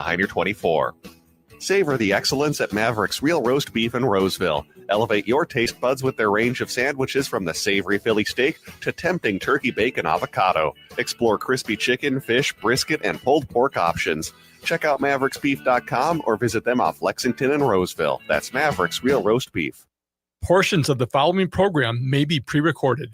Heiner 24. Savor the excellence at Maverick's Real Roast Beef in Roseville. Elevate your taste buds with their range of sandwiches from the savory Philly steak to tempting turkey bacon avocado. Explore crispy chicken, fish, brisket, and pulled pork options. Check out mavericksbeef.com or visit them off Lexington and Roseville. That's Maverick's Real Roast Beef. Portions of the following program may be pre-recorded.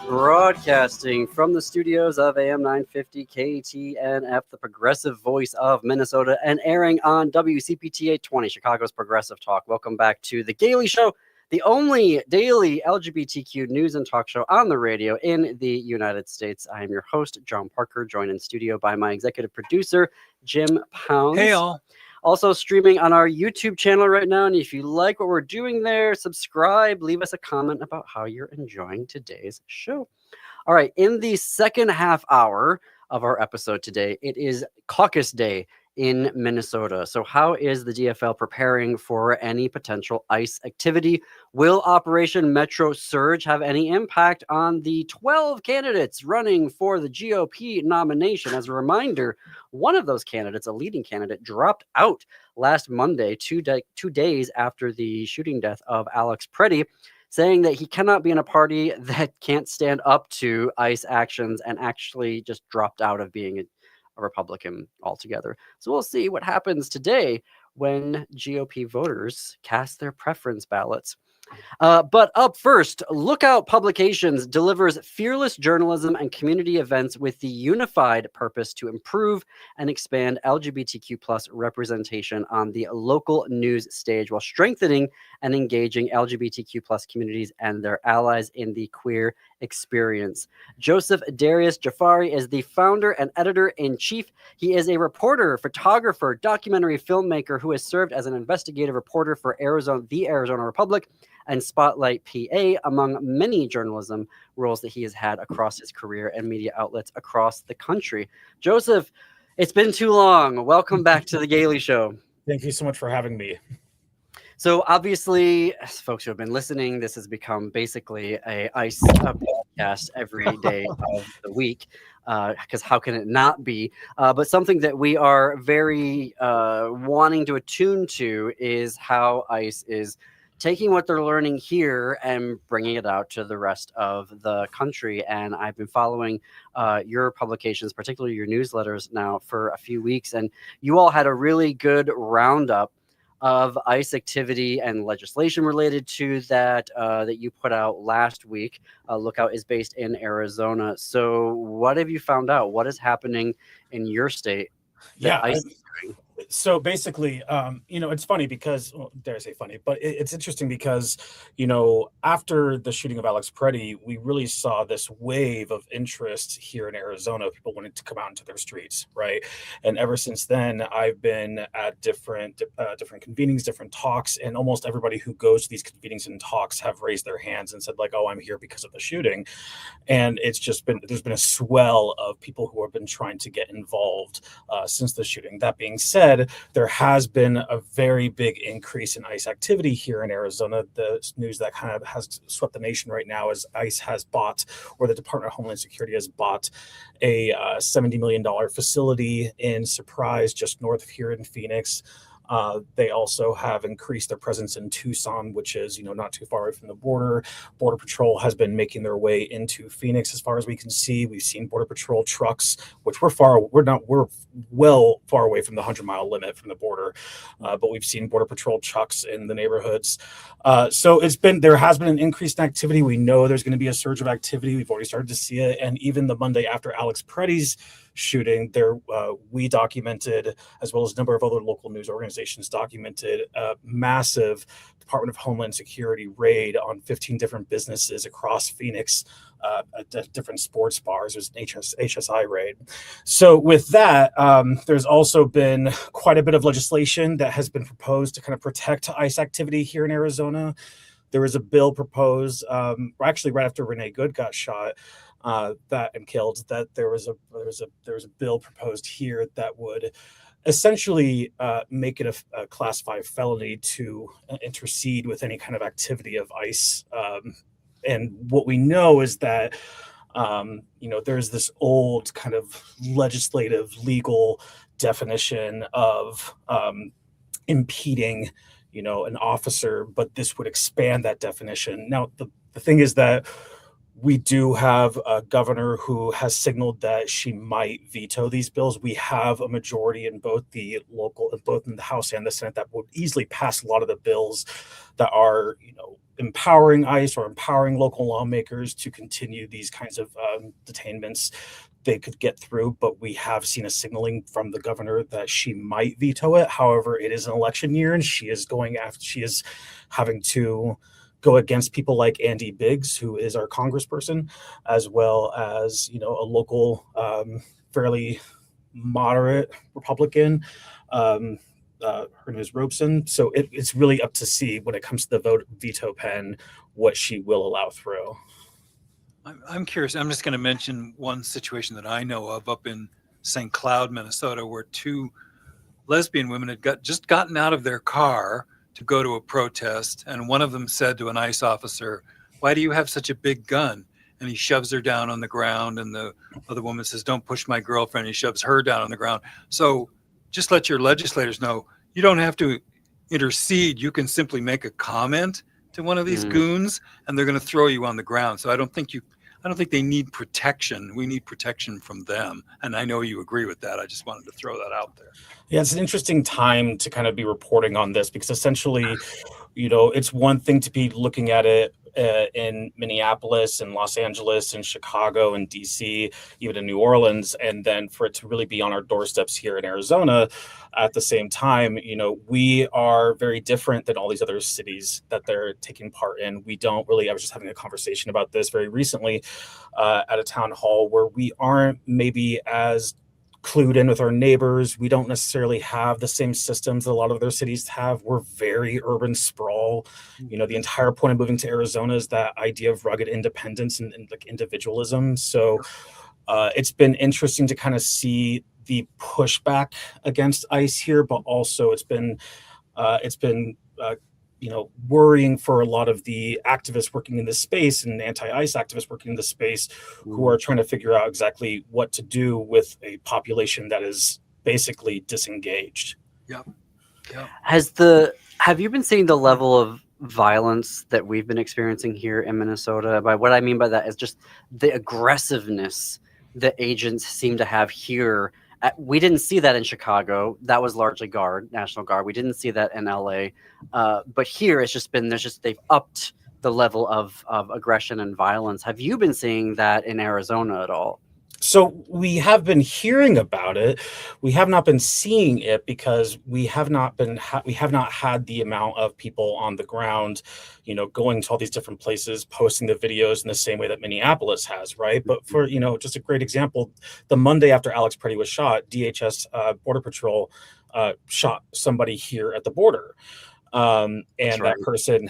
Broadcasting from the studios of AM 950 KTNF, the progressive voice of Minnesota, and airing on WCPT 820, Chicago's Progressive Talk. Welcome back to The Gailey Show, the only daily LGBTQ news and talk show on the radio in the United States. I am your host, John Parker, joined in studio by my executive producer, Jim Pounds. Hey, all. Also streaming on our YouTube channel right now. And if you like what we're doing there, subscribe, leave us a comment about how you're enjoying today's show. All right, in the second half hour of our episode today, it is Caucus Day in Minnesota. So how is the DFL preparing for any potential ICE activity? Will Operation Metro Surge have any impact on the 12 candidates running for the GOP nomination? As a reminder, one of those candidates, a leading candidate, dropped out last Monday, 2 days after the shooting death of Alex Preddy, saying that he cannot be in a party that can't stand up to ICE actions, and actually just dropped out of being a Republican altogether. So we'll see what happens today when GOP voters cast their preference ballots. But up first, Lookout Publications delivers fearless journalism and community events with the unified purpose to improve and expand LGBTQ plus representation on the local news stage while strengthening and engaging LGBTQ plus communities and their allies in the queer experience. Joseph Darius Jafari is the founder and editor-in-chief. He is a reporter, photographer, documentary filmmaker who has served as an investigative reporter for the Arizona Republic and Spotlight PA, among many journalism roles that he has had across his career and media outlets across the country. Joseph, it's been too long. Welcome back to The Gailey Show. Thank you so much for having me. So obviously, as folks who have been listening, this has become basically a ICE podcast every day of the week, because how can it not be? But something that we are very wanting to attune to is how ICE is taking what they're learning here and bringing it out to the rest of the country. And I've been following your publications, particularly your newsletters now, for a few weeks. And you all had a really good roundup of ICE activity and legislation related to that that you put out last week. Lookout is based in Arizona. So what have you found out? What is happening in your state that ICE is doing? So basically, it's funny because, well, dare I say funny, but it's interesting because, after the shooting of Alex Preddy, we really saw this wave of interest here in Arizona. People wanted to come out into their streets, right? And ever since then, I've been at different convenings, different talks, and almost everybody who goes to these convenings and talks have raised their hands and said, like, oh, I'm here because of the shooting. And there's been a swell of people who have been trying to get involved since the shooting. That being said, there has been a very big increase in ICE activity here in Arizona. The news that kind of has swept the nation right now is ICE has bought, or the Department of Homeland Security has bought, a $70 million facility in Surprise, just north of here in Phoenix. They also have increased their presence in Tucson, which is, not too far away from the border. Border Patrol has been making their way into Phoenix as far as we can see. We've seen Border Patrol trucks, which we're well far away from the 100-mile limit from the border, but we've seen Border Patrol trucks in the neighborhoods. So there has been an increased activity. We know there's going to be a surge of activity. We've already started to see it. And even the Monday after Alex Preddy's shooting, we documented, as well as a number of other local news organizations documented, a massive Department of Homeland Security raid on 15 different businesses across Phoenix, at different sports bars. There's an HSI raid. So with that, there's also been quite a bit of legislation that has been proposed to kind of protect ICE activity here in Arizona. There was a bill proposed, actually right after Renee Good got shot, and killed, that there was a bill proposed here that would essentially make it a class 5 felony to intercede with any kind of activity of ICE. And what we know is that there's this old kind of legislative legal definition of impeding, an officer, but this would expand that definition. Now, the thing is that we do have a governor who has signaled that she might veto these bills. We have a majority in both in the House and the Senate that would easily pass a lot of the bills that are, empowering ICE or empowering local lawmakers to continue these kinds of detainments. They could get through, but we have seen a signaling from the governor that she might veto it. However, it is an election year, and she is having to go against people like Andy Biggs, who is our congressperson, as well as a local, fairly moderate Republican. Her name is Robeson. So it's really up to see when it comes to the veto pen what she will allow through. I'm curious. I'm just going to mention one situation that I know of up in St. Cloud, Minnesota, where two lesbian women had just gotten out of their car to go to a protest, and one of them said to an ICE officer, "Why do you have such a big gun?" And he shoves her down on the ground, and the other woman says, "Don't push my girlfriend." He shoves her down on the ground. So just let your legislators know, you don't have to intercede. You can simply make a comment to one of these goons, and they're going to throw you on the ground. So I don't think they need protection. We need protection from them. And I know you agree with that. I just wanted to throw that out there. Yeah, it's an interesting time to kind of be reporting on this, because essentially, it's one thing to be looking at it in Minneapolis and Los Angeles and Chicago and DC, even in New Orleans, and then for it to really be on our doorsteps here in Arizona at the same time. We are very different than all these other cities that they're taking part in. I was just having a conversation about this very recently at a town hall, where we aren't maybe as clued in with our neighbors. We don't necessarily have the same systems that a lot of other cities have. We're very urban sprawl. The entire point of moving to Arizona is that idea of rugged independence and like individualism. So it's been interesting to kind of see the pushback against ICE here, but also it's been worrying for a lot of the activists working in this space and anti-ICE activists working in this space who are trying to figure out exactly what to do with a population that is basically disengaged. Yep. Have you been seeing the level of violence that we've been experiencing here in Minnesota? By what I mean by that is just the aggressiveness that agents seem to have here. We didn't see that in Chicago. That was largely National Guard. We didn't see that in LA. But here it's just been, they've upped the level of aggression and violence. Have you been seeing that in Arizona at all? So we have been hearing about it. We have not been seeing it because we have not had the amount of people on the ground, going to all these different places, posting the videos in the same way that Minneapolis has, right? But for, just a great example, the Monday after Alex Preddy was shot, DHS Border Patrol shot somebody here at the border. And that person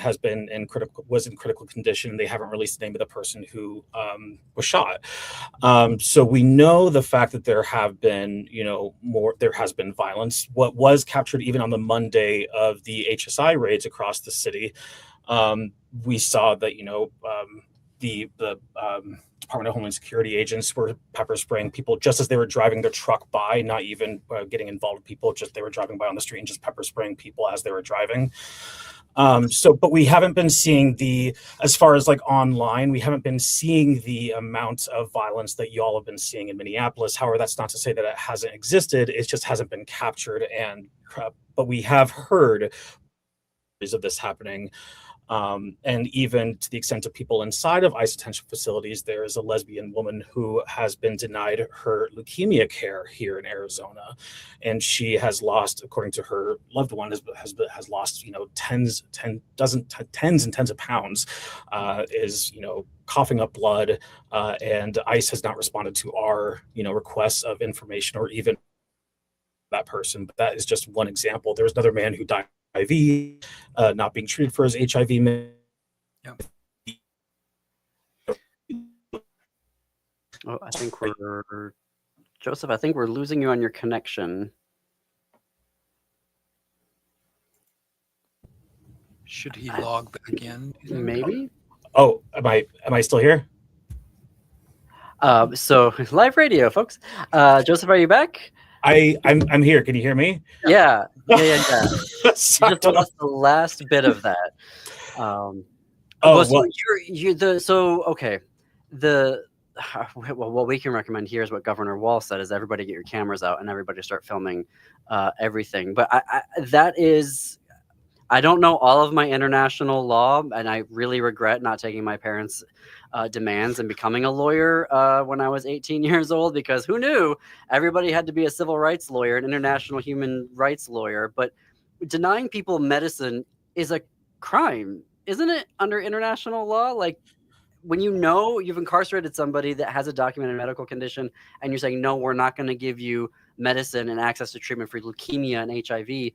was in critical condition. They haven't released the name of the person who was shot. So we know the fact that there has been violence. What was captured even on the Monday of the HSI raids across the city, we saw that the Department of Homeland Security agents were pepper spraying people just as they were driving their truck by, not even getting involved with people, just they were driving by on the street and just pepper spraying people as they were driving. But we haven't been seeing as far as like online, we haven't been seeing the amount of violence that y'all have been seeing in Minneapolis. However, that's not to say that it hasn't existed. It just hasn't been captured. But we have heard of this happening. And even to the extent of people inside of ICE detention facilities, there is a lesbian woman who has been denied her leukemia care here in Arizona, and she has lost, according to her loved one, has lost tens and tens of pounds, is coughing up blood, and ICE has not responded to our requests of information or even that person. But that is just one example. There was another man who died HIV, not being treated for his HIV. Oh, Joseph, I think we're losing you on your connection. Should he log back in? Maybe. Oh, am I still here? So live radio, folks. Joseph, are you back? I'm here. Can you hear me? Yeah. You Sorry. just lost the last bit of that. Oh, well, so well, what we can recommend here is what Governor Wall said: is everybody get your cameras out and everybody start filming everything. But I don't know all of my international law, and I really regret not taking my parents' demands and becoming a lawyer when I was 18 years old, because who knew everybody had to be a civil rights lawyer, an international human rights lawyer. But denying people medicine is a crime, isn't it, under international law? Like, when you know you've incarcerated somebody that has a documented medical condition and you're saying, no, we're not going to give you medicine and access to treatment for leukemia and HIV,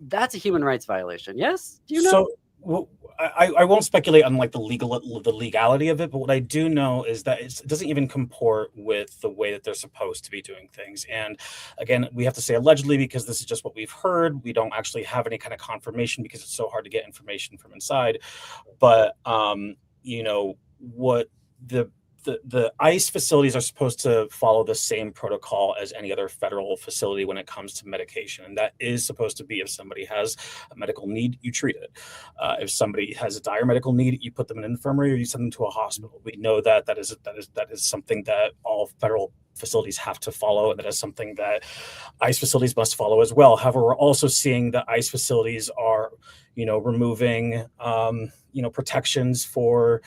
that's a human rights violation. Yes? Do you know? So well, I won't speculate on like the legality of it, but what I do know is that it doesn't even comport with the way that they're supposed to be doing things. And again, we have to say allegedly because this is just what we've heard. We don't actually have any kind of confirmation because it's so hard to get information from inside. But what the ICE facilities are supposed to follow the same protocol as any other federal facility when it comes to medication. And that is supposed to be, if somebody has a medical need, you treat it. If somebody has a dire medical need, you put them in an infirmary or you send them to a hospital. We know that is something that all federal facilities have to follow, and that is something that ICE facilities must follow as well. However, we're also seeing that ICE facilities are, removing, protections for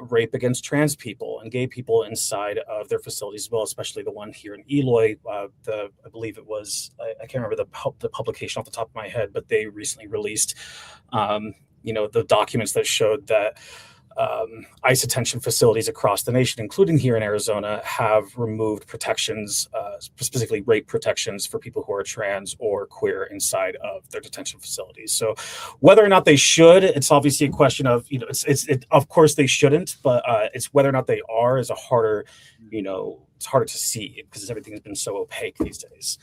rape against trans people and gay people inside of their facilities as well, especially the one here in Eloy. I believe it was, I can't remember the publication off the top of my head, but they recently released, the documents that showed that ICE detention facilities across the nation, including here in Arizona, have removed protections, specifically rape protections for people who are trans or queer inside of their detention facilities. So whether or not they should, it's obviously a question of, of course they shouldn't, but it's whether or not they are is a harder, it's harder to see because everything has been so opaque these days.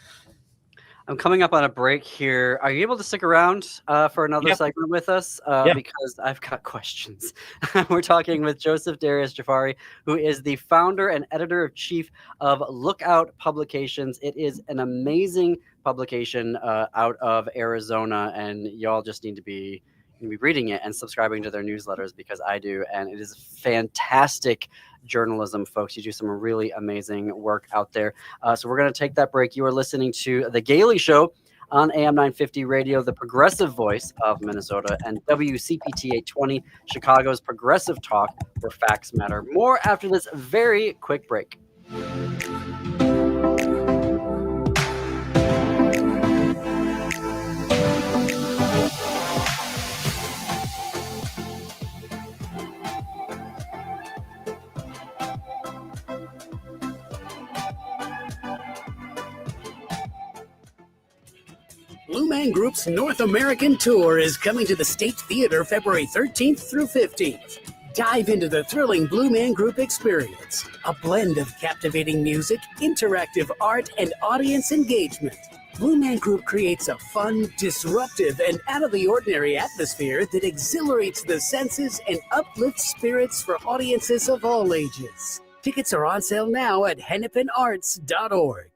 I'm coming up on a break here. Are you able to stick around for another segment with us? Because I've got questions. We're talking with Joseph Darius Jafari, who is the founder and editor-in-chief of Lookout Publications. It is an amazing publication out of Arizona, and y'all just need to be reading it and subscribing to their newsletters, because I do, and it is fantastic journalism, folks. You do some really amazing work out there. So we're going to take that break. You are listening to The Gailey Show on AM 950 Radio, the progressive voice of Minnesota, and WCPT 820, Chicago's progressive talk where facts matter. More after this very quick break. Blue Man Group's North American Tour is coming to the State Theater February 13th through 15th. Dive into the thrilling Blue Man Group experience, a blend of captivating music, interactive art, and audience engagement. Blue Man Group creates a fun, disruptive, and out-of-the-ordinary atmosphere that exhilarates the senses and uplifts spirits for audiences of all ages. Tickets are on sale now at hennepinarts.org.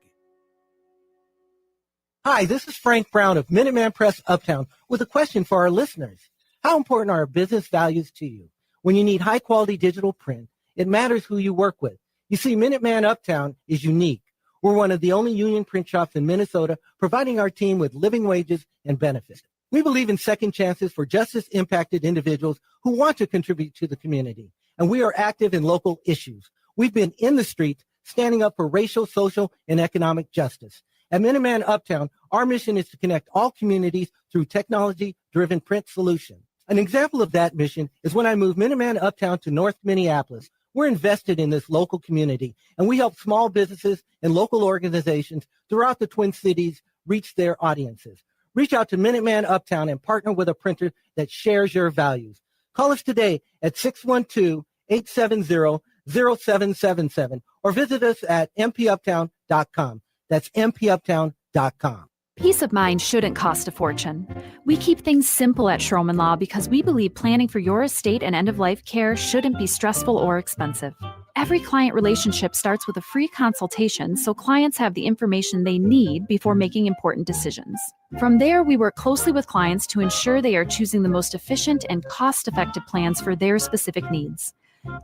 Hi, this is Frank Brown of Minuteman Press Uptown with a question for our listeners. How important are business values to you? When you need high-quality digital print, it matters who you work with. You see, Minuteman Uptown is unique. We're one of the only union print shops in Minnesota providing our team with living wages and benefits. We believe in second chances for justice-impacted individuals who want to contribute to the community, and we are active in local issues. We've been in the streets standing up for racial, social, and economic justice. At Minuteman Uptown, our mission is to connect all communities through technology-driven print solutions. An example of that mission is when I moved Minuteman Uptown to North Minneapolis. We're invested in this local community, and we help small businesses and local organizations throughout the Twin Cities reach their audiences. Reach out to Minuteman Uptown and partner with a printer that shares your values. Call us today at 612-870-0777 or visit us at mpuptown.com. That's mpuptown.com. Peace of mind shouldn't cost a fortune. We keep things simple at Schroman Law because we believe planning for your estate and end-of-life care shouldn't be stressful or expensive. Every client relationship starts with a free consultation so clients have the information they need before making important decisions. From there, we work closely with clients to ensure they are choosing the most efficient and cost-effective plans for their specific needs.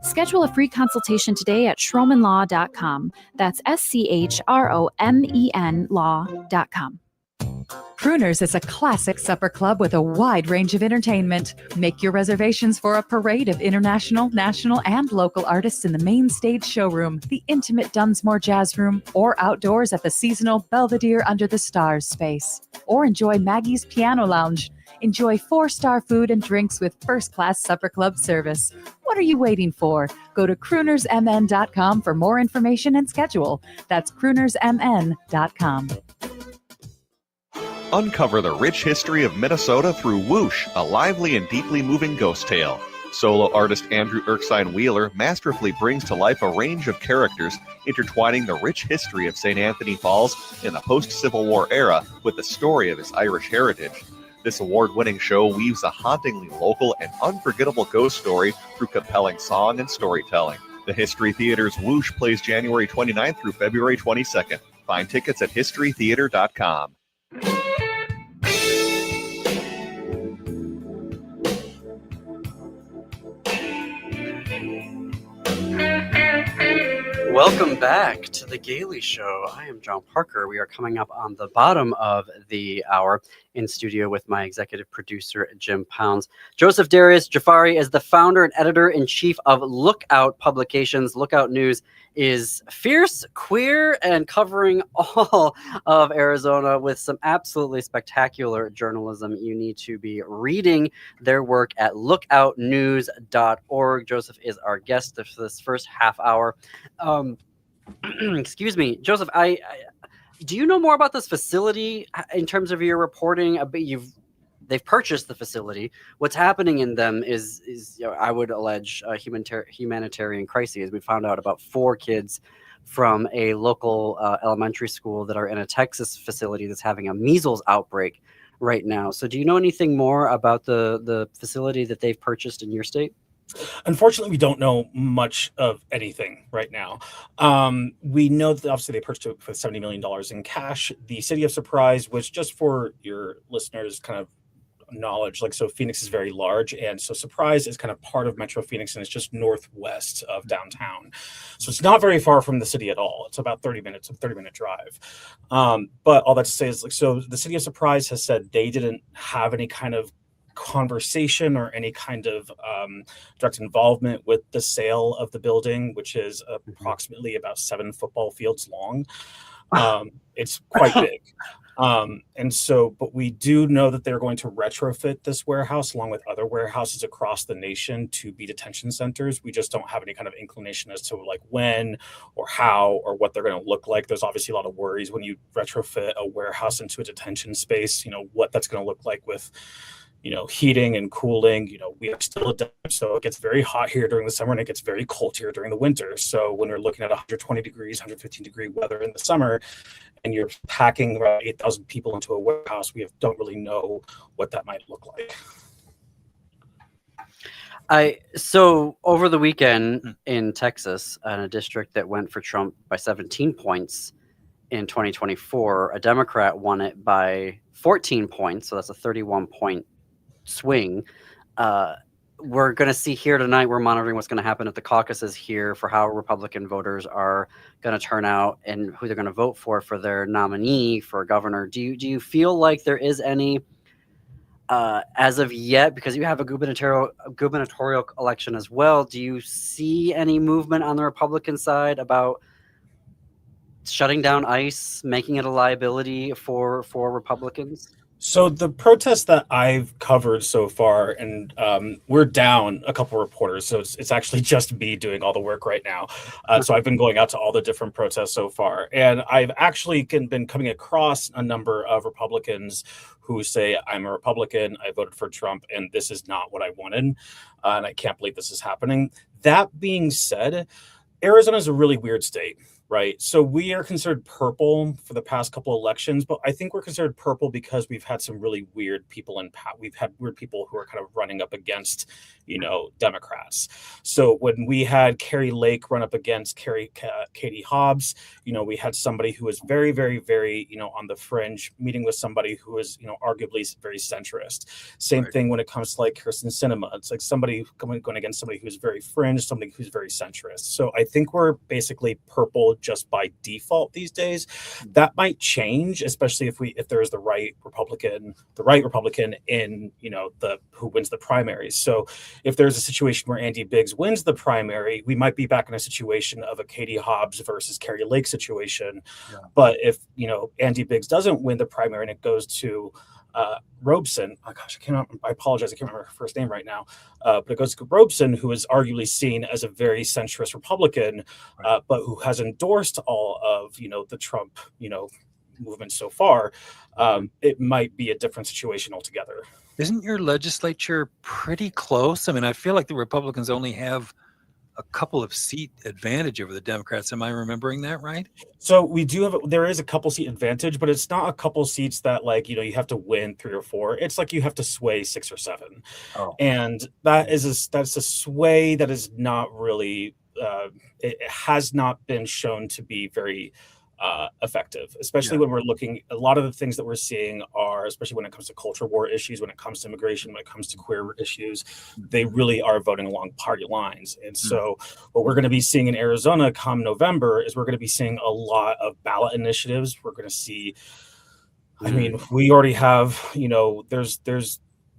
Schedule a free consultation today at schromenlaw.com. That's SCHROMEN law.com. Crooners is a classic supper club with a wide range of entertainment. Make your reservations for a parade of international, national, and local artists in the main stage showroom, the intimate Dunsmore Jazz Room, or outdoors at the seasonal Belvedere Under the Stars space. Or enjoy Maggie's Piano Lounge. Enjoy 4-star food and drinks with first-class supper club service. What are you waiting for? Go to croonersmn.com for more information and schedule. That's croonersmn.com. Uncover the rich history of Minnesota through Whoosh, a lively and deeply moving ghost tale. Solo artist Andrew Erskine Wheeler masterfully brings to life a range of characters, intertwining the rich history of St. Anthony Falls in the post-Civil War era with the story of his Irish heritage. This award-winning show weaves a hauntingly local and unforgettable ghost story through compelling song and storytelling. The History Theater's Whoosh plays January 29th through February 22nd. Find tickets at historytheater.com. Welcome back to the Gailey Show. I am John Parker. We are coming up on the bottom of the hour in studio with my executive producer, Jim Pounds. Joseph Darius Jafari is the founder and editor-in-chief of Lookout Publications. Lookout News is fierce, queer, and covering all of Arizona with some absolutely spectacular journalism. You need to be reading their work at lookoutnews.org. Joseph is our guest for this first half hour. Excuse me, Joseph, do you know more about this facility in terms of your reporting? They've purchased the facility. What's happening in them is I would allege a humanitarian crisis. We found out about 4 kids from a local elementary school that are in a Texas facility that's having a measles outbreak right now. So do you know anything more about the facility that they've purchased in your state? Unfortunately, we don't know much of anything right now. We know that obviously they purchased it for $70 million in cash. The city of Surprise, which, just for your listeners' kind of knowledge, so Phoenix is very large, and so Surprise is kind of part of Metro Phoenix, and it's just northwest of downtown. So it's not very far from the city at all. It's about 30 minutes, a 30-minute drive. But all that to say is, so the city of Surprise has said they didn't have any kind of conversation or any kind of direct involvement with the sale of the building, which is approximately about 7 football fields long. It's quite big. And so, but we do know that they're going to retrofit this warehouse along with other warehouses across the nation to be detention centers. We just don't have any kind of inclination as to when or how or what they're going to look like. There's obviously a lot of worries when you retrofit a warehouse into a detention space, what that's going to look like with heating and cooling. We are still a desert, so it gets very hot here during the summer and it gets very cold here during the winter. So when we're looking at 120 degrees, 115 degree weather in the summer, and you're packing around 8,000 people into a warehouse, we don't really know what that might look like. So over the weekend in Texas, in a district that went for Trump by 17 points in 2024, a Democrat won it by 14 points. So that's a 31-point swing. We're going to see here tonight, we're monitoring what's going to happen at the caucuses here for how Republican voters are going to turn out and who they're going to vote for their nominee for governor. Do you feel like there is any as of yet, because you have a gubernatorial election as well, do you see any movement on the Republican side about shutting down ICE, making it a liability for Republicans? So the protests that I've covered so far, and we're down a couple reporters, so it's actually just me doing all the work right now. So I've been going out to all the different protests so far, and I've actually been coming across a number of Republicans who say, I'm a Republican, I voted for Trump, and this is not what I wanted, and I can't believe this is happening. That being said, Arizona is a really weird state. right? So we are considered purple for the past couple elections, but I think we're considered purple because we've had some really weird people in power. We've had weird people who are kind of running up against, Democrats. So when we had Carrie Lake run up against Katie Hobbs, we had somebody who was very, very, very, on the fringe, meeting with somebody who is, arguably very centrist. Same thing when it comes to like Kirsten Sinema. It's like somebody going against somebody who's very fringe, somebody who's very centrist. So I think we're basically purple just by default these days. That might change, especially if there is the right Republican in, who wins the primaries. So if there's a situation where Andy Biggs wins the primary, we might be back in a situation of a Katie Hobbs versus Carrie Lake situation. Yeah. But if, Andy Biggs doesn't win the primary and it goes to Robeson, I apologize, I can't remember her first name right now, but it goes to Robeson, who is arguably seen as a very centrist Republican, but who has endorsed all of, the Trump, movement so far. It might be a different situation altogether. Isn't your legislature pretty close? I mean, I feel like the Republicans only have a couple of seat advantage over the Democrats. Am I remembering that right? So there is a couple seat advantage, but it's not a couple seats that you have to win 3 or 4. It's like you have to sway 6 or 7. Oh. And that's a sway that is not really, it has not been shown to be very effective, especially when we're looking. A lot of the things that we're seeing are, especially when it comes to culture war issues, when it comes to immigration, when it comes to queer issues, they really are voting along party lines. And so what we're going to be seeing in Arizona come November is we're going to be seeing a lot of ballot initiatives. We're going to see, I mean, we already have,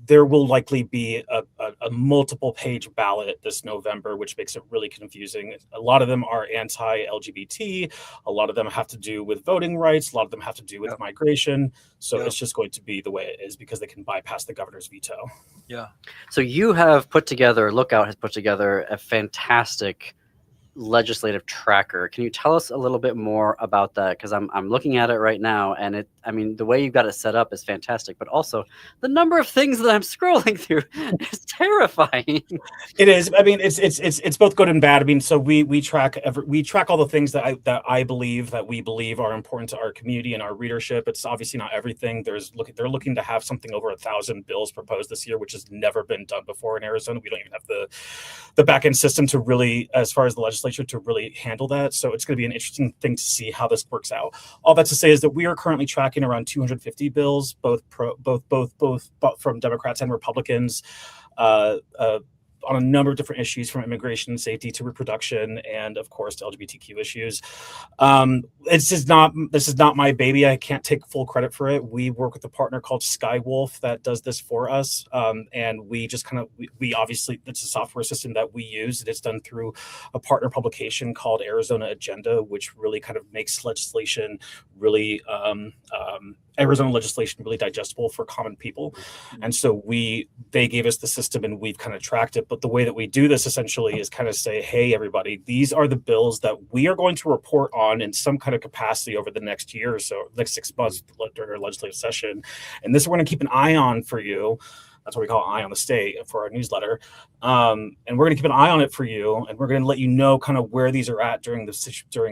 there will likely be a multiple page ballot this November, which makes it really confusing. A lot of them are anti-LGBT. A lot of them have to do with voting rights. A lot of them have to do with migration. So it's just going to be the way it is because they can bypass the governor's veto. Yeah. So you have Lookout has put together a fantastic legislative tracker. Can you tell us a little bit more about that? Because I'm looking at it right now, and the way you've got it set up is fantastic, but also the number of things that I'm scrolling through is terrifying. It is. I mean, it's both good and bad. I mean, so we track all the things that we believe are important to our community and our readership. It's obviously not everything. They're looking to have something over 1,000 bills proposed this year, which has never been done before in Arizona. We don't even have the back end system to really, as far as the legislature, to really handle that. So it's going to be an interesting thing to see how this works out. All that to say is that we are currently tracking around 250 bills, both from Democrats and Republicans, on a number of different issues, from immigration and safety to reproduction, and of course to LGBTQ issues. This is not my baby. I can't take full credit for it. We work with a partner called Skywolf that does this for us, and we just we obviously, it's a software system that we use, and it's done through a partner publication called Arizona Agenda, which really kind of makes legislation really Arizona legislation really digestible for common people. And so they gave us the system and we've kind of tracked it. But the way that we do this essentially is kind of say, hey, everybody, these are the bills that we are going to report on in some kind of capacity over the next year or so, next 6 months during our legislative session. And this we're going to keep an eye on for you. That's what we call Eye on the State for our newsletter. And we're going to keep an eye on it for you. And we're going to let you know kind of where these are at during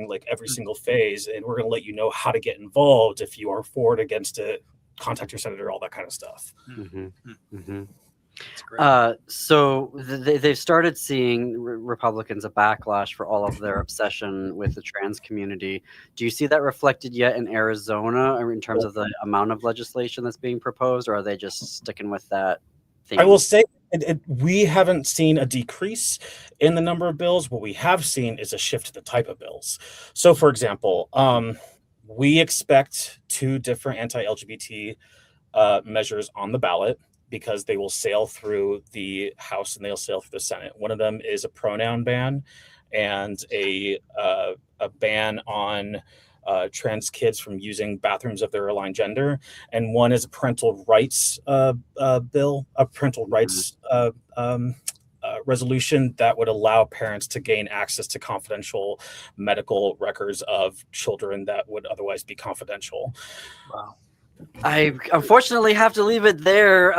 like every single phase. And we're going to let you know how to get involved if you are for it, against it, contact your senator, all that kind of stuff. Mm-hmm. Mm-hmm. So they've started seeing Republicans a backlash for all of their obsession with the trans community. Do you see that reflected yet in Arizona, or in terms of the amount of legislation that's being proposed, or are they just sticking with that theme? I will say we haven't seen a decrease in the number of bills. What we have seen is a shift to the type of bills. So, for example, we expect 2 different anti-LGBT measures on the ballot, because they will sail through the House and they'll sail through the Senate. One of them is a pronoun ban and a ban on trans kids from using bathrooms of their aligned gender. And one is a parental rights bill, a parental rights resolution that would allow parents to gain access to confidential medical records of children that would otherwise be confidential. Wow. I unfortunately have to leave it there.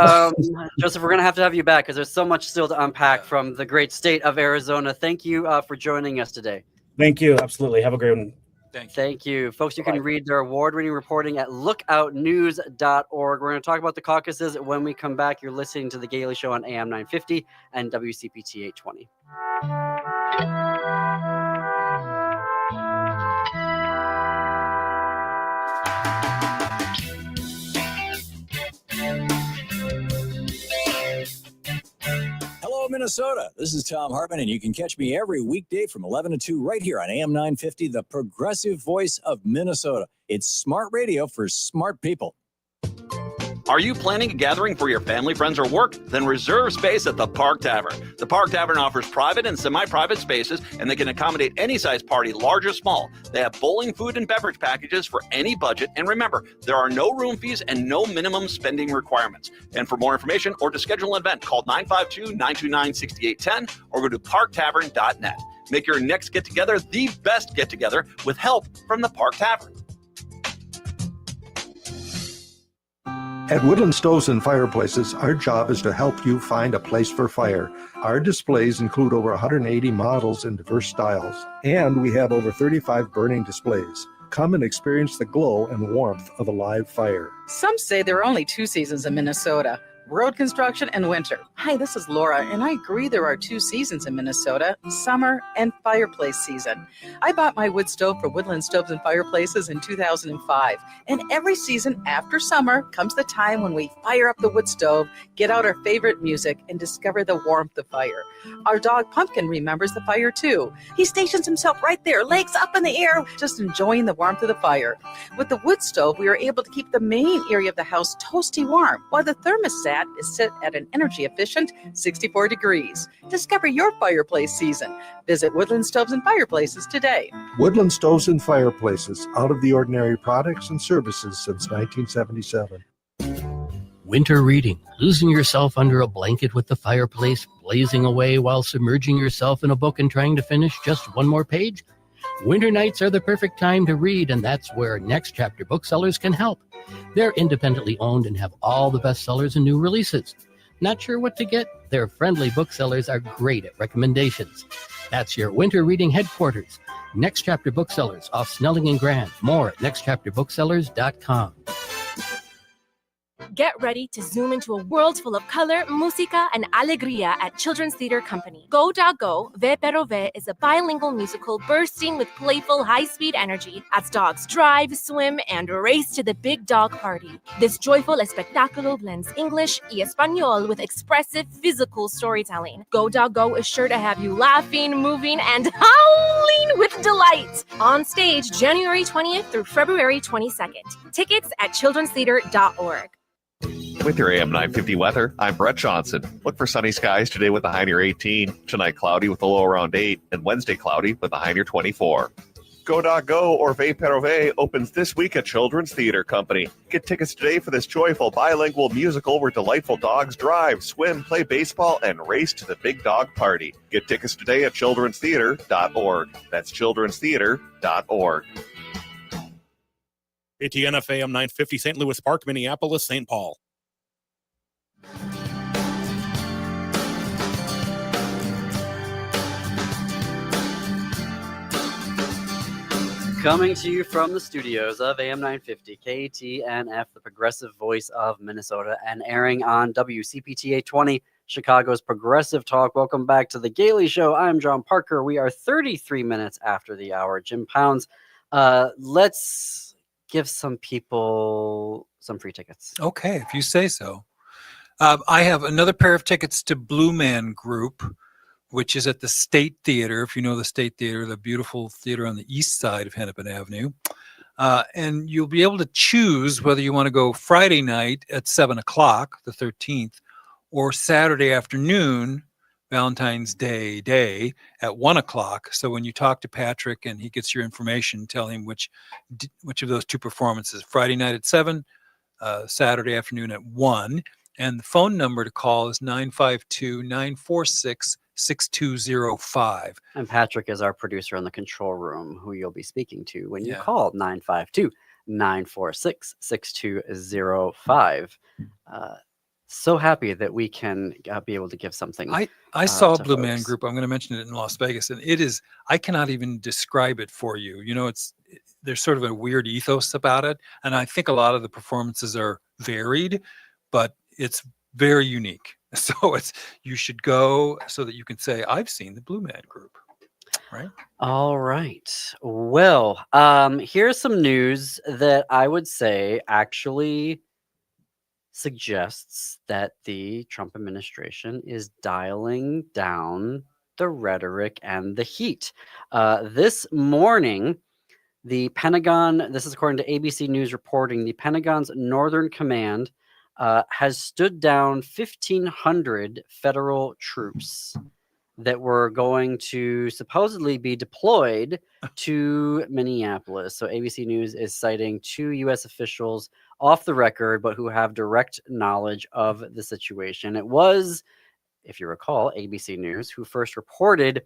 Joseph, we're going to have you back because there's so much still to unpack from the great state of Arizona. Thank you for joining us today. Thank you. Absolutely. Have a great one. Thank you. Folks, you can read their award-winning reporting at lookoutnews.org. We're going to talk about the caucuses when we come back. You're listening to The Gailey Show on AM 950 and WCPT 820. Hello, Minnesota. This is Tom Hartman, and you can catch me every weekday from 11 to 2 right here on AM 950, the progressive voice of Minnesota. It's smart radio for smart people. Are you planning a gathering for your family, friends, or work? Then reserve space at the Park Tavern. The Park Tavern offers private and semi-private spaces, and they can accommodate any size party, large or small. They have bowling, food, and beverage packages for any budget. And remember, there are no room fees and no minimum spending requirements. And for more information or to schedule an event, call 952-929-6810 or go to parktavern.net. Make your next get-together the best get-together with help from the Park Tavern. At Woodland Stoves and Fireplaces, our job is to help you find a place for fire. Our displays include over 180 models in diverse styles, and we have over 35 burning displays. Come and experience the glow and warmth of a live fire. Some say there are only 2 seasons in Minnesota: road construction and winter. Hi, this is Laura, and I agree there are 2 seasons in Minnesota: summer and fireplace season. I bought my wood stove for Woodland Stoves and Fireplaces in 2005, and every season after summer comes the time when we fire up the wood stove, get out our favorite music, and discover the warmth of fire. Our dog Pumpkin remembers the fire too. He stations himself right there, legs up in the air, just enjoying the warmth of the fire. With the wood stove, we are able to keep the main area of the house toasty warm, while the thermostat is set at an energy-efficient 64 degrees. Discover your fireplace season. Visit Woodland Stoves and Fireplaces today. Woodland Stoves and Fireplaces, out of the ordinary products and services since 1977. Winter reading, losing yourself under a blanket with the fireplace blazing away while submerging yourself in a book and trying to finish just one more page? Winter nights are the perfect time to read, and that's where Next Chapter Booksellers can help. They're independently owned and have all the bestsellers and new releases. Not sure what to get? Their friendly booksellers are great at recommendations. That's your winter reading headquarters. Next Chapter Booksellers off Snelling and Grand. More at nextchapterbooksellers.com. Get ready to zoom into a world full of color, música, and alegría at Children's Theater Company. Go Da Go, Ve Pero Ve is a bilingual musical bursting with playful, high-speed energy as dogs drive, swim, and race to the big dog party. This joyful espectáculo blends English y Espanol with expressive physical storytelling. Go Da Go is sure to have you laughing, moving, and howling with delight. On stage January 20th through February 22nd. Tickets at childrenstheater.org. With your AM 950 weather, I'm Brett Johnson. Look for sunny skies today with a high near 18, tonight cloudy with a low around 8, and Wednesday cloudy with a high near 24. Go Da Go or Ve Pero Ve opens this week at Children's Theater Company. Get tickets today for this joyful bilingual musical where delightful dogs drive, swim, play baseball, and race to the big dog party. Get tickets today at childrenstheater.org. That's childrenstheater.org. ATNF AM 950, St. Louis Park, Minneapolis, St. Paul. Coming to you from the studios of AM 950, KTNF, the progressive voice of Minnesota, and airing on WCPT 820, Chicago's Progressive Talk. Welcome back to The Gailey Show. I'm John Parker. We are 33 minutes after the hour. Jim Pounds, let's give some people some free tickets. Okay, if you say so. I have another pair of tickets to Blue Man Group, which is at the State Theater. If you know the State Theater, the beautiful theater on the east side of Hennepin Avenue. And you'll be able to choose whether you want to go Friday night at 7 o'clock, the 13th, or Saturday afternoon, Valentine's Day at 1 o'clock. So when you talk to Patrick and he gets your information, tell him which of those two performances, Friday night at 7, Saturday afternoon at 1. And the phone number to call is 952-946-6205. And Patrick is our producer in the control room who you'll be speaking to when you call 952-946-6205. So happy that we can be able to give something. I saw Blue Man Group. I'm going to mention it in Las Vegas, and it is, I cannot even describe it for you. You know, there's sort of a weird ethos about it. And I think a lot of the performances are varied, but it's very unique. So you should go so that you can say, I've seen the Blue Man Group, right? All right. Well, here's some news that I would say actually suggests that the Trump administration is dialing down the rhetoric and the heat. This morning, the Pentagon, this is according to ABC News reporting, the Pentagon's Northern Command has stood down 1,500 federal troops that were going to supposedly be deployed to Minneapolis. So ABC News is citing 2 U.S. officials off the record, but who have direct knowledge of the situation. It was, if you recall, ABC News who first reported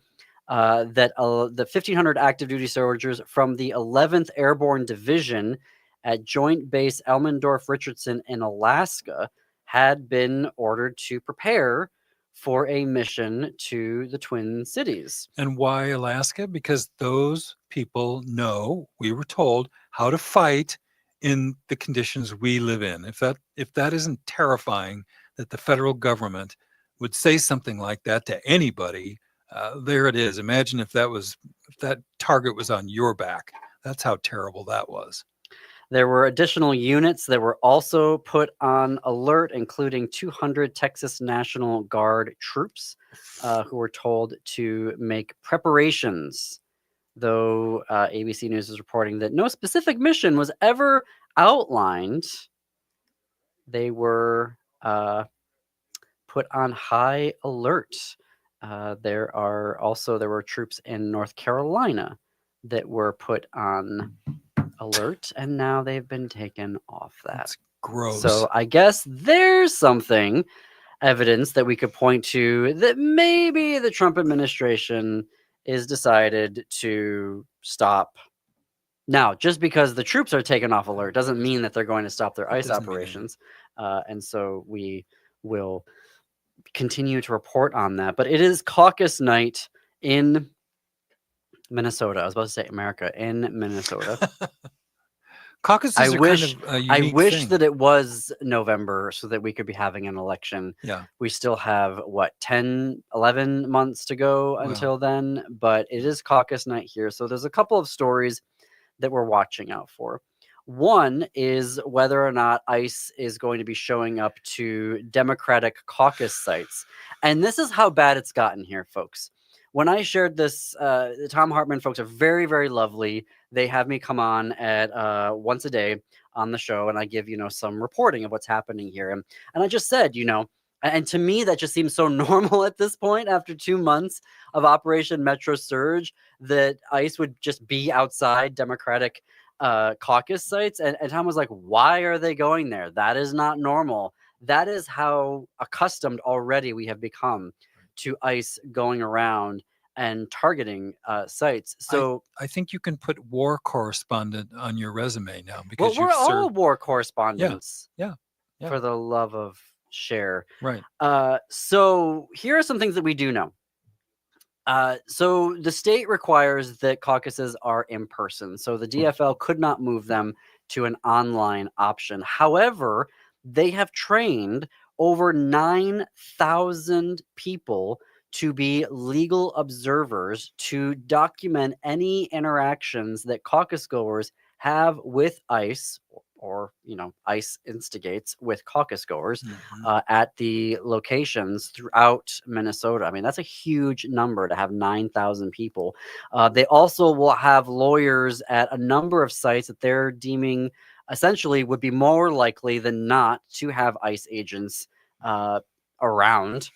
that the 1,500 active duty soldiers from the 11th Airborne Division at Joint Base Elmendorf-Richardson in Alaska had been ordered to prepare for a mission to the Twin Cities. And why Alaska? Because those people know, we were told, how to fight in the conditions we live in. If that isn't terrifying, that the federal government would say something like that to anybody, there it is. Imagine if that target was on your back. That's how terrible that was. There were additional units that were also put on alert, including 200 Texas National Guard troops who were told to make preparations, though ABC News is reporting that no specific mission was ever outlined. They were put on high alert. There were troops in North Carolina that were put on alert, and now they've been taken off that. That's gross. So I guess there's something, evidence that we could point to that maybe the Trump administration is decided to stop. Now, just because the troops are taken off alert doesn't mean that they're going to stop their ICE operations. And so we will continue to report on that. But it is caucus night in Minnesota. I was about to say America, in Minnesota. Caucuses I are wish, kind of a unique thing. that it was November so that we could be having an election. Yeah. We still have, 10, 11 months to go until then, but it is caucus night here. So there's a couple of stories that we're watching out for. One is whether or not ICE is going to be showing up to Democratic caucus sites. And this is how bad it's gotten here, folks. When I shared this, the Tom Hartman folks are very, very lovely. They have me come on at once a day on the show, and I give, some reporting of what's happening here. And I just said, and to me, that just seems so normal at this point after 2 months of Operation Metro Surge, that ICE would just be outside Democratic caucus sites. And Tom was like, why are they going there? That is not normal. That is how accustomed already we have become to ICE going around and targeting sites. So I think you can put war correspondent on your resume now, because we're all war correspondents. Yeah. For the love of share. Right. So here are some things that we do know. So the state requires that caucuses are in person. So the DFL could not move them to an online option. However, they have trained over 9,000 people to be legal observers to document any interactions that caucus goers have with ICE, or ICE instigates with caucus goers at the locations throughout Minnesota. I mean, that's a huge number to have 9,000 people. They also will have lawyers at a number of sites that they're deeming essentially would be more likely than not to have ICE agents around.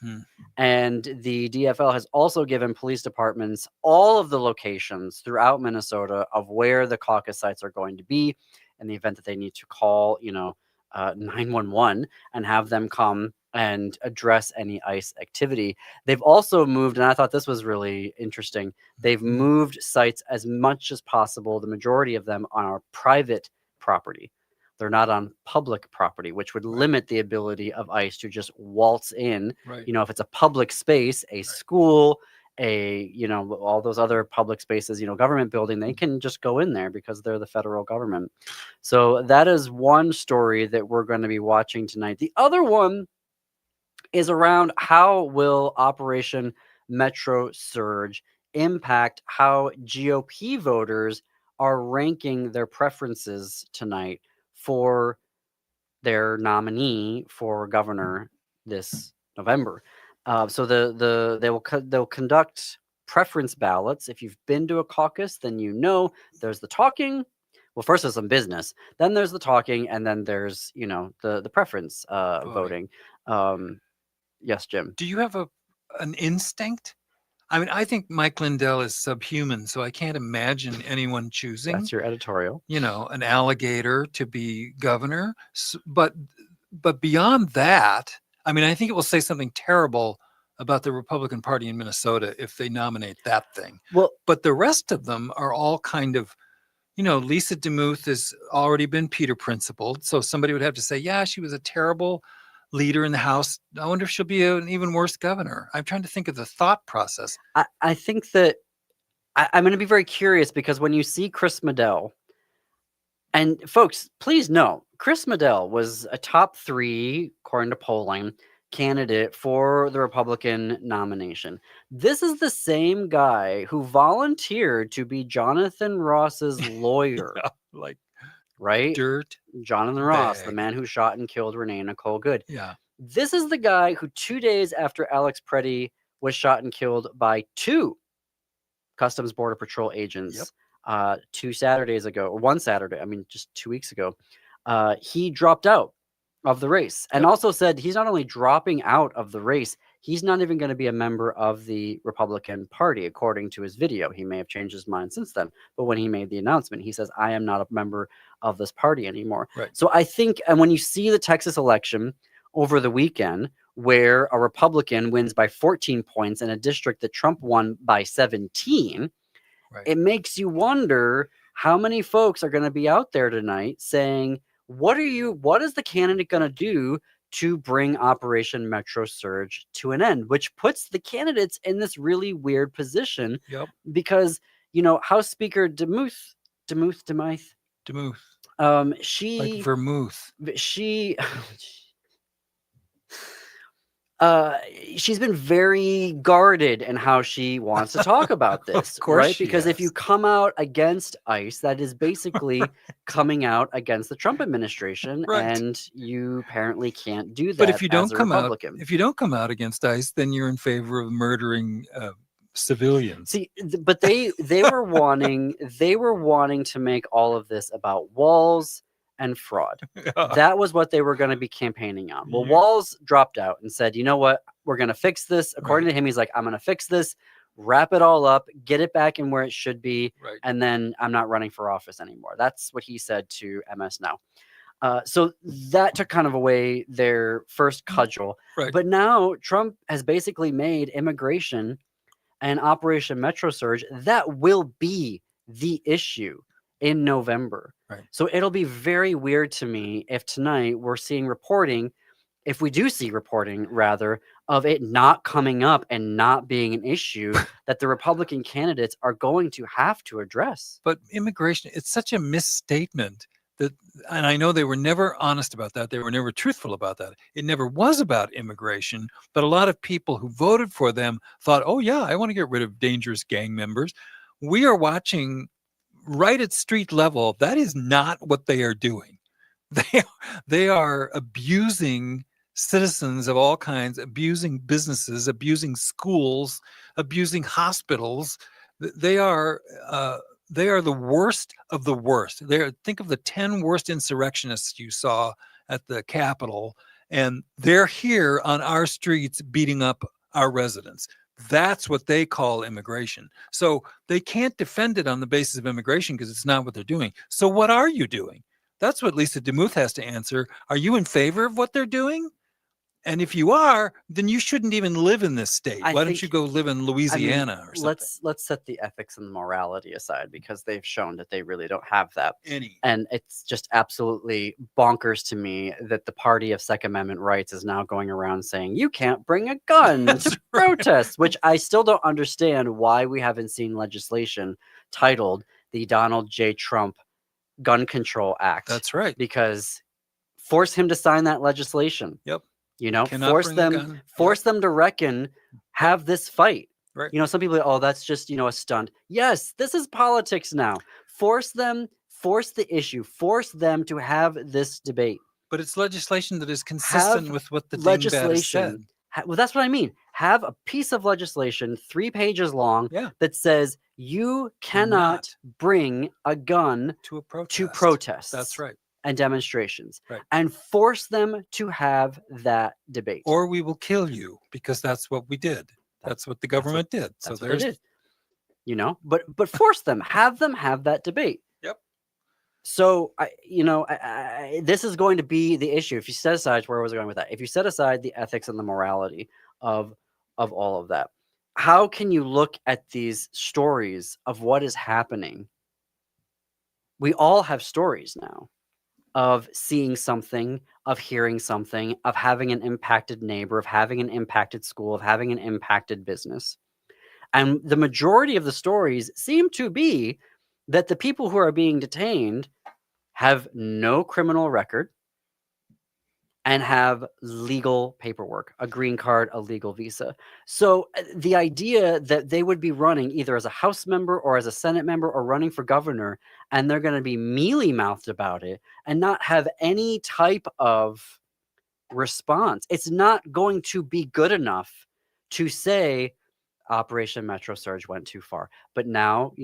And the DFL has also given police departments all of the locations throughout Minnesota of where the caucus sites are going to be in the event that they need to call, 911 and have them come and address any ICE activity. They've also moved, and I thought this was really interesting, they've moved sites as much as possible, the majority of them, on our private property. They're not on public property, which would limit the ability of ICE to just waltz in. Right. If it's a public space, a school, all those other public spaces, government building, they can just go in there because they're the federal government. So that is one story that we're going to be watching tonight. The other one is around how will Operation Metro Surge impact how GOP voters are ranking their preferences tonight for their nominee for governor this November. So they'll conduct preference ballots. If you've been to a caucus, then there's the talking. Well, first there's some business, then there's the talking, and then there's the preference voting. Yes, Jim. Do you have an instinct? I mean, I think Mike Lindell is subhuman, so I can't imagine anyone choosing. That's your editorial. An alligator to be governor. But beyond that, I mean, I think it will say something terrible about the Republican Party in Minnesota if they nominate that thing. Well, but the rest of them are all kind of, Lisa DeMuth has already been Peter principled. So somebody would have to say, yeah, she was a terrible leader in the House. I wonder if she'll be an even worse governor. I'm trying to think of the thought process. I think that I'm going to be very curious, because when you see Chris Medell, and folks, please know, Chris Medell was a top 3, according to polling, candidate for the Republican nomination. This is the same guy who volunteered to be Jonathan Ross's lawyer. Right? Dirt. Jonathan Ross, the man who shot and killed Renee Nicole Good. Yeah. This is the guy who 2 days after Alex Preddy was shot and killed by 2 Customs Border Patrol agents, 2 Saturdays ago, or 1 Saturday, just 2 weeks ago, he dropped out of the race, and also said he's not only dropping out of the race, he's not even going to be a member of the Republican Party, according to his video. He may have changed his mind since then, but when he made the announcement, he says, I am not a member of this party anymore. Right. So I think, and when you see the Texas election over the weekend, where a Republican wins by 14 points in a district that Trump won by 17, it makes you wonder how many folks are going to be out there tonight saying, what is the candidate going to do to bring Operation Metro Surge to an end, which puts the candidates in this really weird position. Because, House Speaker DeMuth, she, like vermouth. She's been very guarded in how she wants to talk about this, Of course right? she Because if is. you come out against ICE, that is basically coming out against the Trump administration, and you apparently can't do that. But if you don't as a come out, Republican. if you don't come out against ICE, then you're in favor of murdering civilians. See, but they were wanting to make all of this about walls and fraud. That was what they were going to be campaigning on. Well, Walls dropped out and said, you know what, we're going to fix this. According to him, he's like, I'm going to fix this, wrap it all up, get it back in where it should be, and then I'm not running for office anymore. That's what he said to MS Now. So that took kind of away their first cudgel. But now Trump has basically made immigration and Operation Metro Surge, that will be the issue in November. So it'll be very weird to me if tonight we're seeing reporting, if we do see reporting rather, of it not coming up and not being an issue that the Republican candidates are going to have to address. But immigration, it's such a misstatement that, and I know they were never honest about that. They were never truthful about that. It never was about immigration, but a lot of people who voted for them thought, oh yeah, I want to get rid of dangerous gang members. We are watching right at street level. That is not what they are doing. They are abusing citizens of all kinds, abusing businesses, abusing schools, abusing hospitals. They are the worst of the worst. Think of the 10 worst insurrectionists you saw at the Capitol, and they're here on our streets beating up our residents. That's what they call immigration. So they can't defend it on the basis of immigration because it's not what they're doing. So what are you doing? That's what Lisa DeMuth has to answer. Are you in favor of what they're doing? And if you are, then you shouldn't even live in this state. I Why don't think- you go live in Louisiana or something? Let's set the ethics and the morality aside, because they've shown that they really don't have that. Any. And it's just absolutely bonkers to me that the party of Second Amendment rights is now going around saying you can't bring a gun to protest, which I still don't understand why we haven't seen legislation titled the Donald J. Trump Gun Control Act. That's right. Because force him to sign that legislation. Yep. You know, Cannot force bring a them gun. force them to reckon, have this fight. Right. You know, some people are, oh, that's just, a stunt. Yes, this is politics now. Force them, force the issue, force them to have this debate. But it's legislation that is consistent Have with what the dingbat has said. legislation. Well, that's what I mean. Have a piece of legislation 3 pages long that says you cannot bring a gun to a protest. To protests. That's right. And demonstrations. Right. And force them to have that debate. Or we will kill you, because that's what we did. That's what the government did. So That's what there's they did. But force them have that debate. Yep. So this is going to be the issue. If you set aside, where was I going with that? If you set aside the ethics and the morality of all of that, how can you look at these stories of what is happening? We all have stories now of seeing something, of hearing something, of having an impacted neighbor, of having an impacted school, of having an impacted business. And the majority of the stories seem to be that the people who are being detained have no criminal record and have legal paperwork, a green card, a legal visa. So the idea that they would be running either as a House member or as a Senate member or running for governor, and they're going to be mealy-mouthed about it and not have any type of response, it's not going to be good enough to say Operation Metro Surge went too far. But now,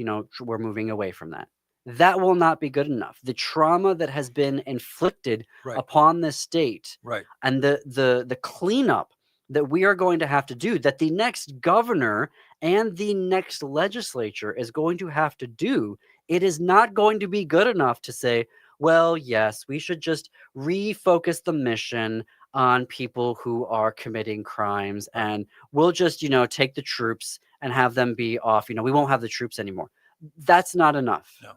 we're moving away from that. That will not be good enough. The trauma that has been inflicted upon this state, and the cleanup that we are going to have to do, that the next governor and the next legislature is going to have to do, it is not going to be good enough to say, well, yes, we should just refocus the mission on people who are committing crimes, and we'll just, take the troops and have them be off. We won't have the troops anymore. That's not enough. No.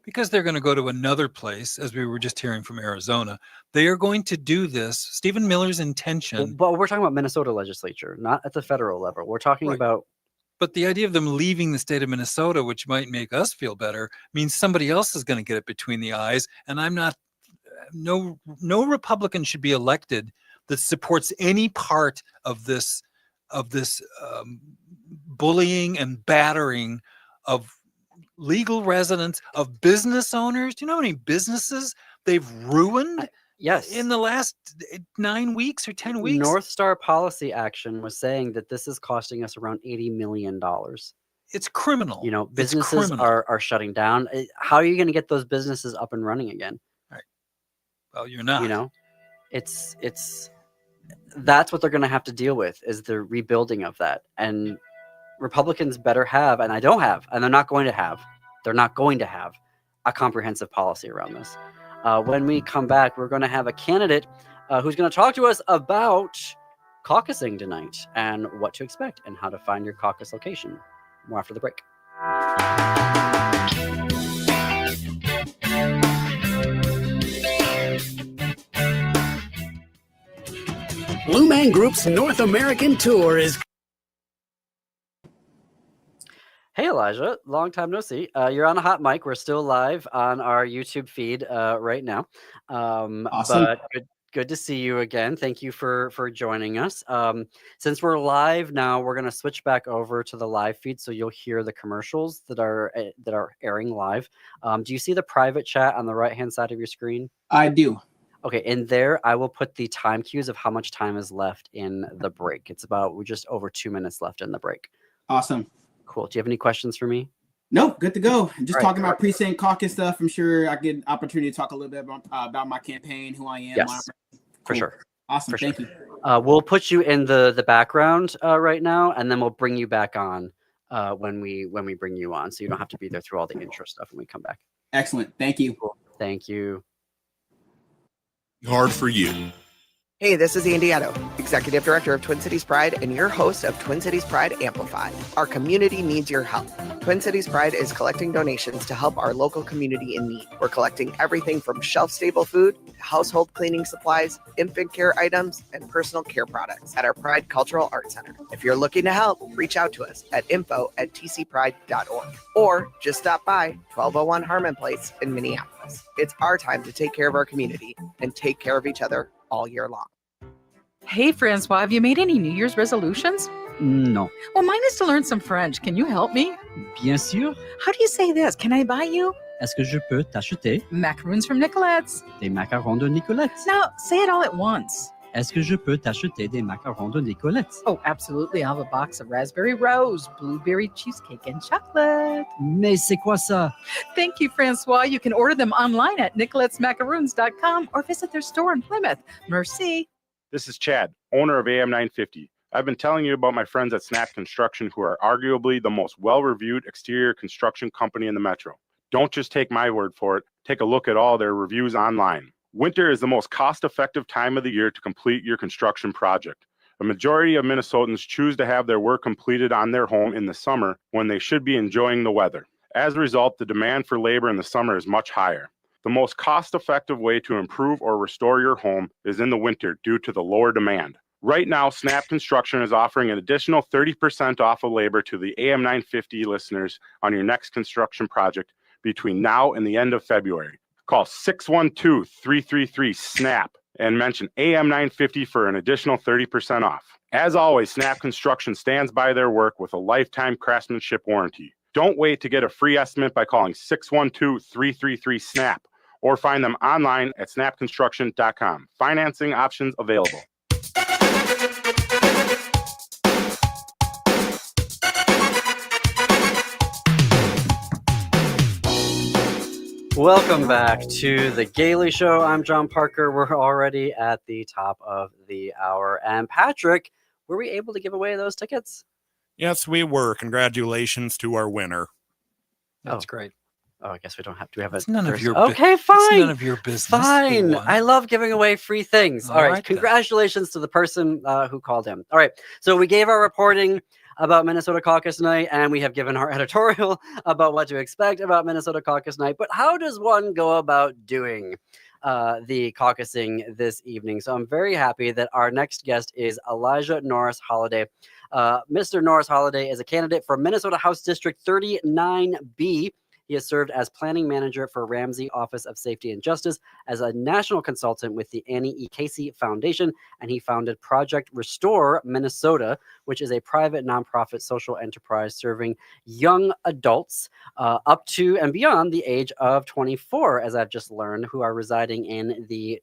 Because they're going to go to another place, as we were just hearing from Arizona. They are going to do this. Stephen Miller's intention. But we're talking about Minnesota legislature, not at the federal level. We're talking about. But the idea of them leaving the state of Minnesota, which might make us feel better, means somebody else is going to get it between the eyes. And I'm not. No Republican should be elected that supports any part of this bullying and battering of legal residents, of business owners. Do you know how many businesses they've ruined? Yes. In the last 9 weeks or 10 weeks? North Star Policy Action was saying that this is costing us around $80 million. It's criminal. Businesses are shutting down. How are you going to get those businesses up and running again? Right. Well, you're not. It's that's what they're going to have to deal with, is the rebuilding of that. And Republicans better have, and they're not going to have a comprehensive policy around this. When we come back, we're going to have a candidate who's going to talk to us about caucusing tonight and what to expect and how to find your caucus location. More after the break. Blue Man Group's North American tour is. Hey, Elijah. Long time no see. You're on a hot mic. We're still live on our YouTube feed right now. Awesome. But good to see you again. Thank you for joining us. Since we're live now, we're going to switch back over to the live feed, so you'll hear the commercials that are airing live. Do you see the private chat on the right-hand side of your screen? I do. Okay, in there, I will put the time cues of how much time is left in the break. It's about just over 2 minutes left in the break. Awesome. Cool. Do you have any questions for me? Nope, good to go. Just All talking right. about precinct caucus stuff. I'm sure I get an opportunity to talk a little bit about my campaign, who I am. Yes, for sure. Awesome. Thank you. We'll put you in the background right now, and then we'll bring you back on when we bring you on, so you don't have to be there through all the intro stuff when we come back. Excellent. Thank you. Cool. Thank you. Hard for you. Hey, this is Andy Edo, Executive Director of Twin Cities Pride and your host of Twin Cities Pride Amplified. Our community needs your help. Twin Cities Pride is collecting donations to help our local community in need. We're collecting everything from shelf-stable food, household cleaning supplies, infant care items, and personal care products at our Pride Cultural Arts Center. If you're looking to help, reach out to us at info@tcpride.org or just stop by 1201 Harmon Place in Minneapolis. It's our time to take care of our community and take care of each other all year long. Hey, Francois, have you made any New Year's resolutions? No. Well, mine is to learn some French. Can you help me? Bien sûr. How do you say this? Can I buy you? Est-ce que je peux t'acheter Macaroons from Nicolette's. des macarons de Nicolette? Now, say it all at once. Est-ce que je peux t'acheter des macarons de Nicolette? Oh, absolutely. I'll have a box of raspberry rose, blueberry cheesecake, and chocolate. Mais c'est quoi ça? Thank you, Francois. You can order them online at nicoletsmacaroons.com or visit their store in Plymouth. Merci. This is Chad, owner of AM 950. I've been telling you about my friends at Snap Construction, who are arguably the most well-reviewed exterior construction company in the metro. Don't just take my word for it. Take a look at all their reviews online. Winter is the most cost-effective time of the year to complete your construction project. A majority of Minnesotans choose to have their work completed on their home in the summer when they should be enjoying the weather. As a result, the demand for labor in the summer is much higher. The most cost-effective way to improve or restore your home is in the winter due to the lower demand. Right now, Snap Construction is offering an additional 30% off of labor to the AM 950 listeners on your next construction project between now and the end of February. Call 612-333-SNAP and mention AM 950 for an additional 30% off. As always, Snap Construction stands by their work with a lifetime craftsmanship warranty. Don't wait to get a free estimate by calling 612-333-SNAP or find them online at snapconstruction.com. Financing options available. Welcome back to The Gailey Show. I'm John Parker. We're already at the top of the hour. And Patrick, were we able to give away those tickets? Yes, we were. Congratulations to our winner. That's great. Oh, I guess we don't have to have it. It's none of your Okay, fine. It's none of your business. Fine. I love giving away free things. All right. right, then. Congratulations to the person who called in. All right. So we gave our reporting about Minnesota Caucus Night, and we have given our editorial about what to expect about Minnesota Caucus Night. But how does one go about doing the caucusing this evening? So I'm very happy that our next guest is Elijah Norris Holiday. Mr. Norris Holiday is a candidate for Minnesota House District 39B. He has served as planning manager for Ramsey Office of Safety and Justice, as a national consultant with the Annie E. Casey Foundation, and he founded Project Restore Minnesota, which is a private nonprofit social enterprise serving young adults up to and beyond the age of 24, as I've just learned, who are residing in the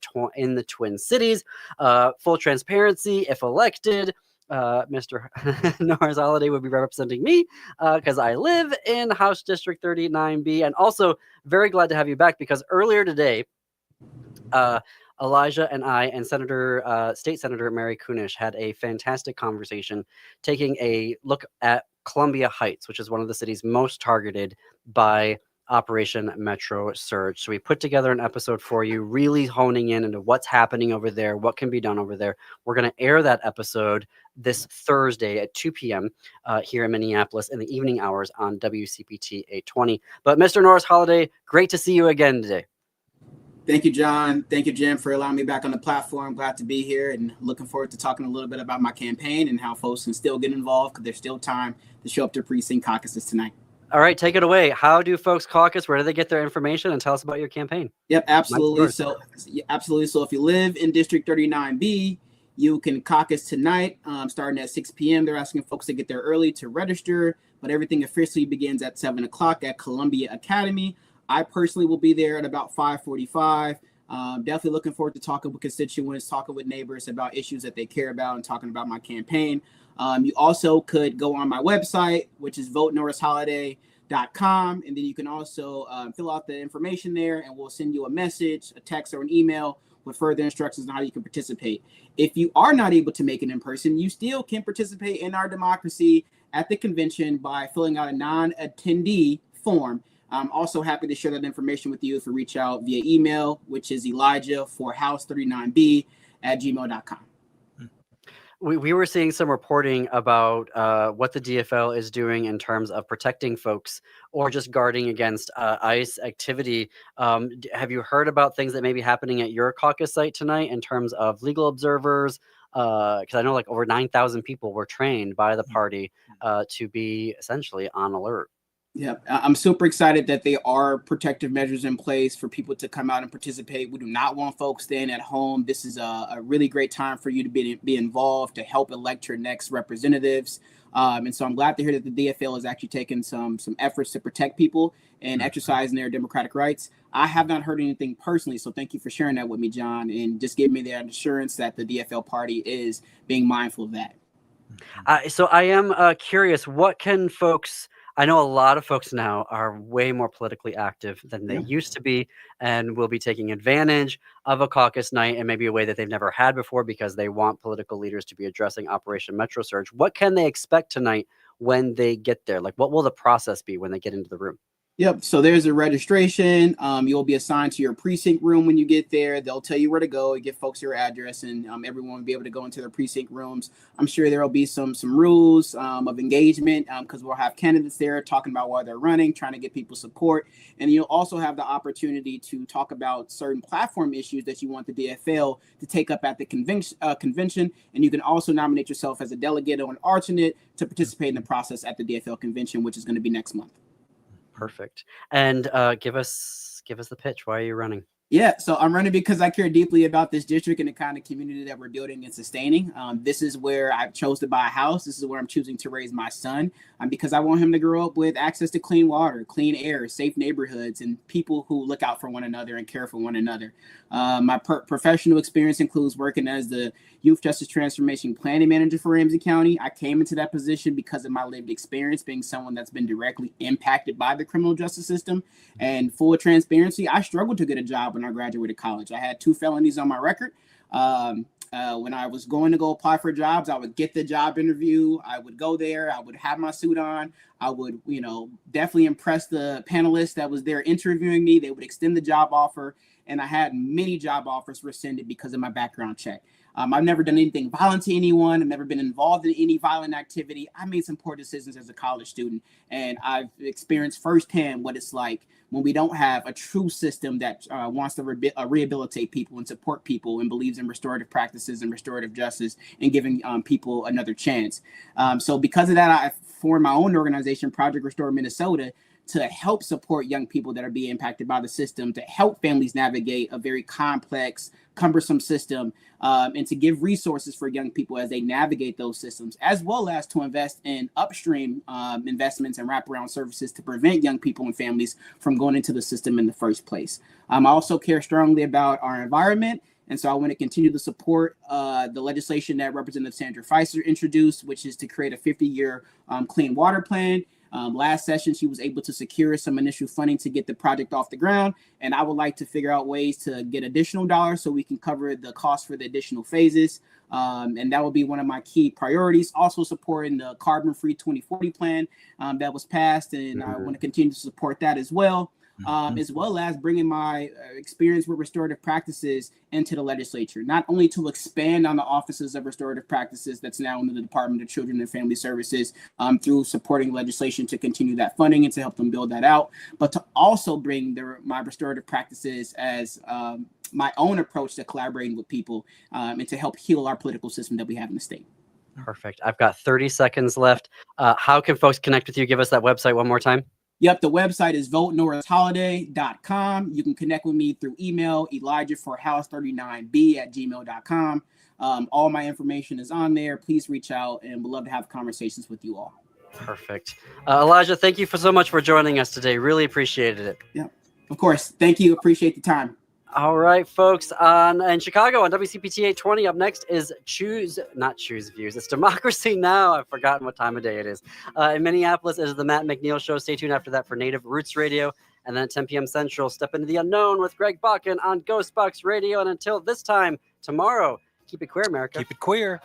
Twin Cities. Full transparency, if elected, Mr. Norris Holiday would be representing me because I live in House District 39B, and also very glad to have you back because earlier today, Elijah and I and State Senator Mary Kunesh had a fantastic conversation taking a look at Columbia Heights, which is one of the cities most targeted by Operation Metro Surge. So we put together an episode for you, really honing in into what's happening over there, what can be done over there. We're going to air that episode this Thursday at 2 p.m. Here in Minneapolis in the evening hours on WCPT 820. But Mr. Norris Holiday, great to see you again today. Thank you, John. Thank you, Jim, for allowing me back on the platform. Glad to be here and looking forward to talking a little bit about my campaign and how folks can still get involved because there's still time to show up to precinct caucuses tonight. All right, take it away. How do folks caucus? Where do they get their information? And tell us about your campaign. Yep, absolutely. So if you live in District 39B, you can caucus tonight, starting at 6 p.m. They're asking folks to get there early to register, but everything officially begins at 7 o'clock at Columbia Academy. I personally will be there at about 5:45. Definitely looking forward to talking with constituents, talking with neighbors about issues that they care about, and talking about my campaign. You also could go on my website, which is votenorrisholiday.com, and then you can also fill out the information there, and we'll send you a message, a text, or an email with further instructions on how you can participate. If you are not able to make it in person, you still can participate in our democracy at the convention by filling out a non-attendee form. I'm also happy to share that information with you if you reach out via email, which is Elijah for House 39B gmail.com. We were seeing some reporting about what the DFL is doing in terms of protecting folks or just guarding against ICE activity. Have you heard about things that may be happening at your caucus site tonight in terms of legal observers? Because I know like over 9,000 people were trained by the party to be essentially on alert. Yeah, I'm super excited that there are protective measures in place for people to come out and participate. We do not want folks staying at home. This is a really great time for you to be involved, to help elect your next representatives. And so I'm glad to hear that the DFL is actually taking some efforts to protect people and exercising their democratic rights. I have not heard anything personally, so thank you for sharing that with me, John, and just giving me the assurance that the DFL party is being mindful of that. So I am curious, what can folks... I know a lot of folks now are way more politically active than they used to be, and will be taking advantage of a caucus night in maybe a way that they've never had before because they want political leaders to be addressing Operation Metro Surge. What can they expect tonight when they get there? Like, what will the process be when they get into the room? Yep. So there's a registration. You'll be assigned to your precinct room when you get there. They'll tell you where to go. You give folks your address, and everyone will be able to go into their precinct rooms. I'm sure there will be some rules of engagement because we'll have candidates there talking about why they're running, trying to get people support. And you'll also have the opportunity to talk about certain platform issues that you want the DFL to take up at the convention. And you can also nominate yourself as a delegate or an alternate to participate in the process at the DFL convention, which is going to be next month. Perfect. And give us the pitch. Why are you running? Yeah, so I'm running because I care deeply about this district and the kind of community that we're building and sustaining. This is where I chose to buy a house. This is where I'm choosing to raise my son because I want him to grow up with access to clean water, clean air, safe neighborhoods, and people who look out for one another and care for one another. My professional experience includes working as the Youth Justice Transformation Planning Manager for Ramsey County. I came into that position because of my lived experience, being someone that's been directly impacted by the criminal justice system. And full transparency, I struggled to get a job when I graduated college. I had 2 felonies on my record. When I was going to go apply for jobs, I would get the job interview. I would go there. I would have my suit on. I would, definitely impress the panelists that was there interviewing me. They would extend the job offer. And I had many job offers rescinded because of my background check. I've never done anything violent to anyone. I've never been involved in any violent activity. I made some poor decisions as a college student, and I've experienced firsthand what it's like when we don't have a true system that wants to rehabilitate people and support people and believes in restorative practices and restorative justice and giving people another chance. So because of that, I formed my own organization, Project Restore Minnesota, to help support young people that are being impacted by the system, to help families navigate a very complex, cumbersome system, and to give resources for young people as they navigate those systems, as well as to invest in upstream investments and wraparound services to prevent young people and families from going into the system in the first place. I also care strongly about our environment. And so I want to continue to support the legislation that Representative Sandra Feiser introduced, which is to create a 50-year clean water plan. Last session, she was able to secure some initial funding to get the project off the ground. And I would like to figure out ways to get additional dollars so we can cover the cost for the additional phases. And that will be one of my key priorities. Also supporting the carbon-free 2040 plan that was passed. And I want to continue to support that as well. As well as bringing my experience with restorative practices into the legislature, not only to expand on the offices of restorative practices that's now in the Department of Children and Family Services through supporting legislation to continue that funding and to help them build that out, but to also bring my restorative practices as my own approach to collaborating with people and to help heal our political system that we have in the state. Perfect. I've got 30 seconds left. How can folks connect with you? Give us that website one more time. Yep, the website is votenorrisholiday.com. You can connect with me through email, elijahforhouse39b@gmail.com. All my information is on there. Please reach out, and we'd love to have conversations with you all. Perfect. Elijah, thank you so much for joining us today. Really appreciated it. Yeah, of course. Thank you. Appreciate the time. All right, folks. In Chicago on WCPT 820, up next is not Choose Views. It's Democracy Now! I've forgotten what time of day it is. In Minneapolis, it is the Matt McNeil Show. Stay tuned after that for Native Roots Radio. And then at 10 p.m. Central, Step Into the Unknown with Greg Bakken on Ghost Box Radio. And until this time, tomorrow, keep it queer, America. Keep it queer.